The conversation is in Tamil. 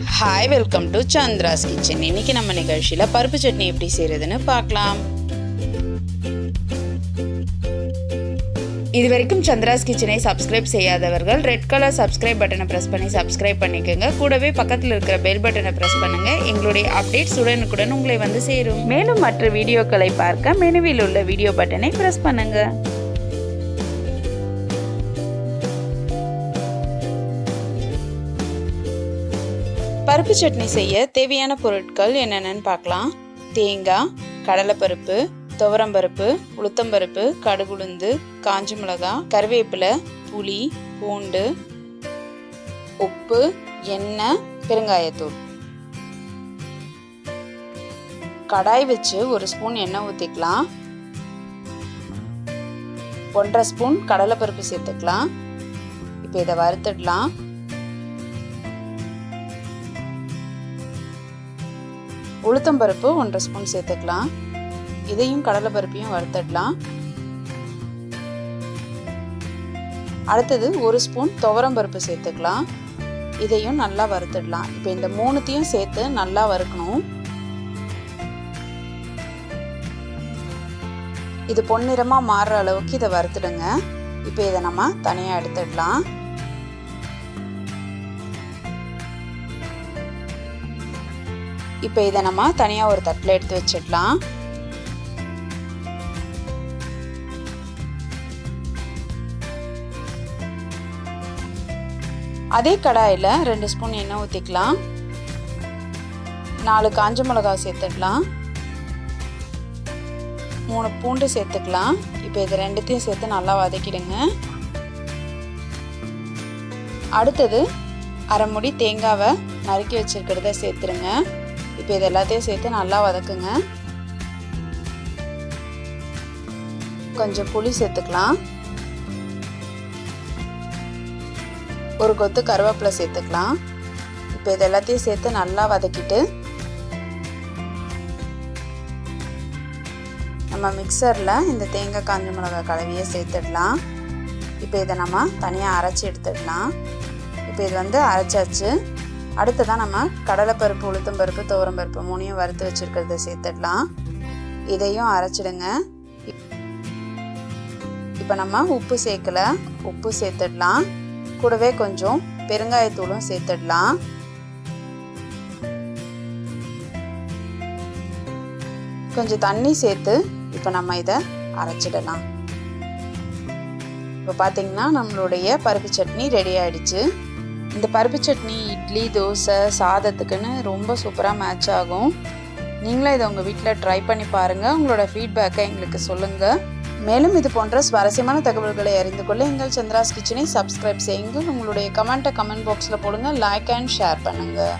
Hi, welcome to Chandra's kitchen. இன்னைக்கு நம்ம நிகழ்ச்சியில் பருப்பு சட்னி எப்படி செய்யறதுன்னு பார்க்கலாம். இது வரைக்கும் சந்திராஸ் கிச்சனை சப்ஸ்கிரைப் செய்யாதவர்கள் ரெட் கலர் சப்ஸ்கிரைப் பட்டனை ப்ரெஸ் பண்ணி சப்ஸ்கிரைப் பண்ணிக்கோங்க. கூடவே பக்கத்தில் இருக்கிற பெல் பட்டனை ப்ரெஸ் பண்ணுங்க. எங்களுடைய அப்டேட்ஸ் உடனுக்குடன் உங்களை வந்து சேரும். மேலும் மற்ற வீடியோக்களை பார்க்க மெனுவில் உள்ள வீடியோ பட்டனை ப்ரெஸ் பண்ணுங்க. பருப்பு சட்னி செய்ய தேவையான பொருட்கள் என்னென்னு பார்க்கலாம். தேங்காய், கடலைப்பருப்பு, துவரம்பருப்பு, உளுத்தம்பருப்பு, கடுகுளுந்து, காஞ்சி மிளகாய், கருவேப்பிலை, புளி, பூண்டு, உப்பு, எண்ணெய், பெருங்காயத்தூள். கடாய் வச்சு 1 ஸ்பூன் எண்ணெய் ஊற்றிக்கலாம். 1.5 ஸ்பூன் கடலைப்பருப்பு சேர்த்துக்கலாம். இப்போ இதை வறுத்துடலாம். உளுத்தம்பருப்பு 1.5 ஸ்பூன் சேர்த்துக்கலாம். இதையும் கடலைப்பருப்பையும் வறுத்துடலாம். அடுத்தது 1 ஸ்பூன் துவரம்பருப்பு சேர்த்துக்கலாம். இதையும் நல்லா வறுத்துடலாம். இப்போ இந்த 3த்தையும் சேர்த்து நல்லா வறுக்கணும். இது பொன்னிறமாக மாறுற அளவுக்கு இதை வறுத்துடுங்க. இப்போ இதை நம்ம தனியாக எடுத்துடலாம். இப்போ இதை நம்ம தனியாக ஒரு தட்டில் எடுத்து வச்சிடலாம். அதே கடாயில் 2 ஸ்பூன் எண்ணெய் ஊற்றிக்கலாம். 4 காஞ்ச மிளகாய் சேர்த்துடலாம். 3 பூண்டு சேர்த்துக்கலாம். இப்போ இது 2த்தையும் சேர்த்து நல்லா வதக்கிடுங்க. அடுத்தது 1/2 மூடி தேங்காவை நறுக்கி வச்சிருக்கிறத சேர்த்துருங்க. இப்போ இது எல்லாத்தையும் சேர்த்து நல்லா வதக்குங்க. கொஞ்சம் புளி சேர்த்துக்கலாம். 1 கொத்து கருவேப்பிலை சேர்த்துக்கலாம். இப்போ இது எல்லாத்தையும் சேர்த்து நல்லா வதக்கிட்டு நம்ம மிக்சரில் இந்த தேங்காய் காஞ்ச மிளகாய் கலவையை சேர்த்துடலாம். இப்போ இதை நம்ம தனியாக அரைச்சி எடுத்துடலாம். இப்போ இது வந்து அரைச்சாச்சு. அடுத்ததான் நம்ம கடலைப்பருப்பு, உளுத்தம்பருப்பு, துவரம்பருப்பு 3யும் வறுத்து வச்சுருக்கிறத சேர்த்துடலாம். இதையும் அரைச்சிடுங்க. இப்போ நம்ம உப்பு சேர்க்கலை, உப்பு சேர்த்துடலாம். கூடவே கொஞ்சம் பெருங்காயத்தூளும் சேர்த்துடலாம். கொஞ்சம் தண்ணி சேர்த்து இப்போ நம்ம இதை அரைச்சிடலாம். இப்போ பார்த்தீங்கன்னா நம்மளுடைய பருப்பு சட்னி ரெடி ஆயிடுச்சு. இந்த பருப்பு சட்னி இட்லி, தோசை, சாதத்துக்குன்னு ரொம்ப சூப்பராக மேட்ச் ஆகும். நீங்களும் இதை உங்கள் வீட்டில் ட்ரை பண்ணி பாருங்கள். உங்களோட ஃபீட்பேக்கை எங்களுக்கு சொல்லுங்கள். மேலும் இது போன்ற சுவாரஸ்யமான தகவல்களை அறிந்து கொள்ள எங்கள் சந்திராஸ் கிச்சனை சப்ஸ்கிரைப் செய்யுங்கள். உங்களுடைய கமெண்ட் பாக்ஸில் போடுங்க. லைக் அண்ட் ஷேர் பண்ணுங்கள்.